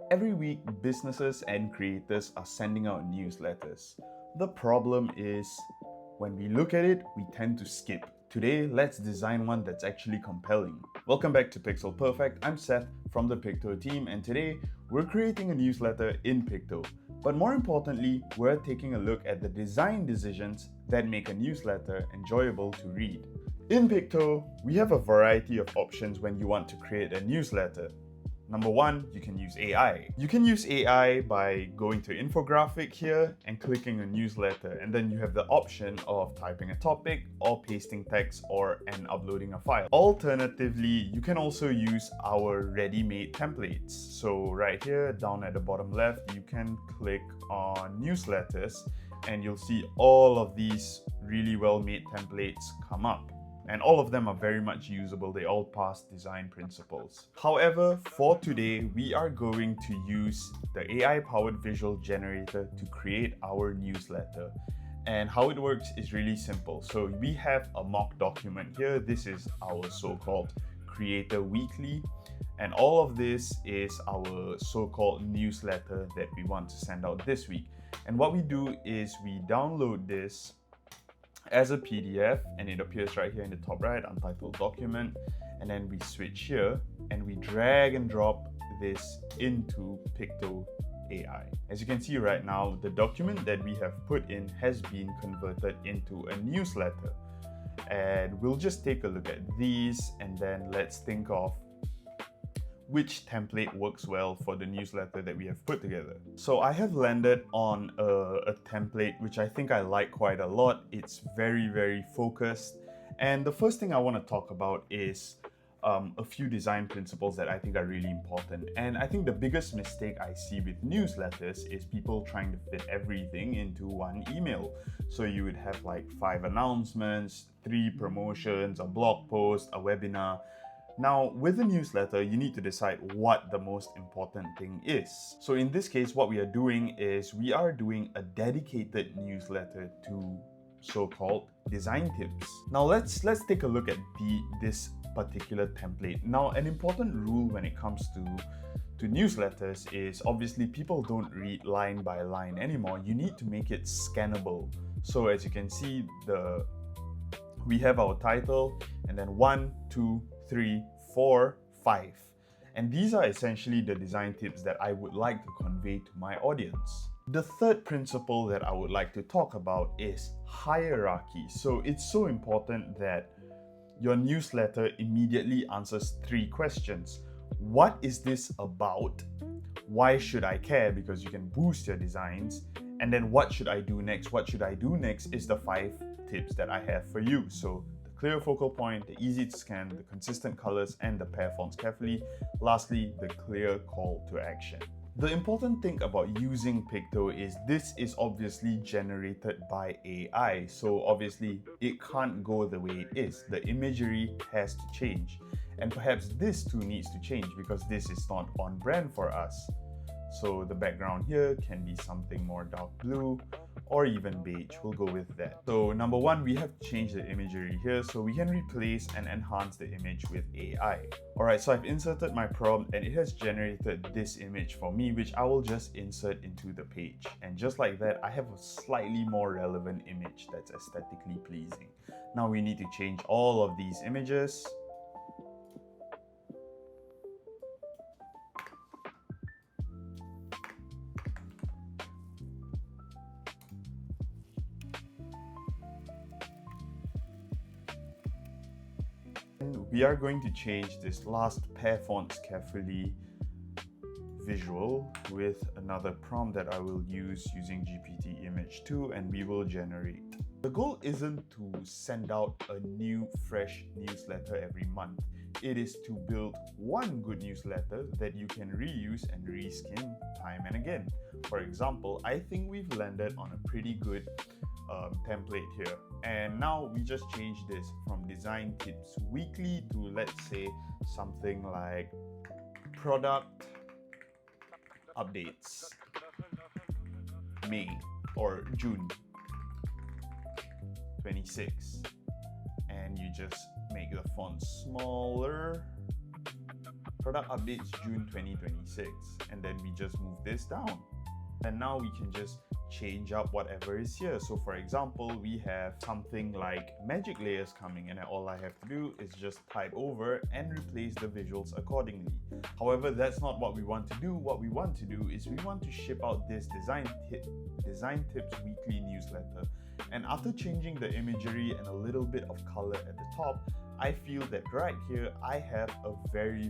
Every week, businesses and creators are sending out newsletters. The problem is, when we look at it, we tend to skip. Today, let's design one that's actually compelling. Welcome back to Pixel Perfect. I'm Seth from the Pikto team, and today we're creating a newsletter in Pikto. But more importantly, we're taking a look at the design decisions that make a newsletter enjoyable to read. In Pikto, we have a variety of options when you want to create a newsletter. Number one, you can use AI. You can use AI by going to infographic here and clicking a newsletter, and then you have the option of typing a topic or pasting text and uploading a file. Alternatively, you can also use our ready-made templates. So right here, down at the bottom left, you can click on newsletters and you'll see all of these really well-made templates come up. And all of them are very much usable. They all pass design principles. However, for today, we are going to use the AI-powered visual generator to create our newsletter. And how it works is really simple. So we have a mock document here. This is our so-called Creator Weekly. And all of this is our so-called newsletter that we want to send out this week. And what we do is we download this as a PDF, and it appears right here in the top right, untitled document, and then we switch here and we drag and drop this into Pikto AI. As you can see right now, the document that we have put in has been converted into a newsletter, and we'll just take a look at these and then let's think of which template works well for the newsletter that we have put together. So I have landed on a template which I think I like quite a lot. It's very focused. And the first thing I want to talk about is a few design principles that I think are really important. And I think the biggest mistake I see with newsletters is people trying to fit everything into one email. So you would have like 5 announcements, 3 promotions, a blog post, a webinar. Now, with a newsletter, you need to decide what the most important thing is. So in this case, what we are doing is we are doing a dedicated newsletter to so-called design tips. Now let's take a look at this particular template. Now, an important rule when it comes to newsletters is obviously people don't read line by line anymore. You need to make it scannable. So as you can see, we have our title and then 1, 2, 3, 4, 5. And these are essentially the design tips that I would like to convey to my audience. The third principle that I would like to talk about is hierarchy. So it's so important that your newsletter immediately answers 3 questions. What is this about? Why should I care? Because you can boost your designs. And then what should I do next? What should I do next is the 5 tips that I have for you. So clear focal point, the easy to scan, the consistent colors, and the pair fonts carefully. Lastly, the clear call to action. The important thing about using Pikto is this is obviously generated by AI. So obviously it can't go the way it is. The imagery has to change. And perhaps this too needs to change because this is not on brand for us. So the background here can be something more dark blue or even beige. We'll go with that. So number one, we have to change the imagery here so we can replace and enhance the image with AI. Alright, so I've inserted my prompt and it has generated this image for me, which I will just insert into the page. And just like that, I have a slightly more relevant image that's aesthetically pleasing. Now we need to change all of these images. We are going to change this last pair fonts carefully visual with another prompt that I will use using GPT Image 2, and we will generate. The goal isn't to send out a new fresh newsletter every month. It is to build one good newsletter that you can reuse and reskin time and again. For example, I think we've landed on a pretty good template here, and now we just change this from design tips weekly to, let's say, something like product updates May or June 26, and you just make the font smaller product updates June 2026, and then we just move this down. And now we can just change up whatever is here. So for example, we have something like magic layers coming, and all I have to do is just type over and replace the visuals accordingly. However, that's not what we want to do. What we want to do is we want to ship out this design tips weekly newsletter. And after changing the imagery and a little bit of color at the top, I feel that right here I have a very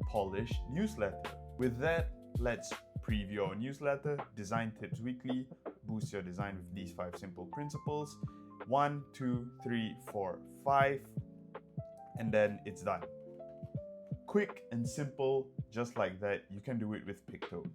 polished newsletter. With that, let's preview our newsletter, Design Tips Weekly. Boost your design with these 5 simple principles. 1, 2, 3, 4, 5, and then it's done. Quick and simple, just like that. You can do it with Pikto.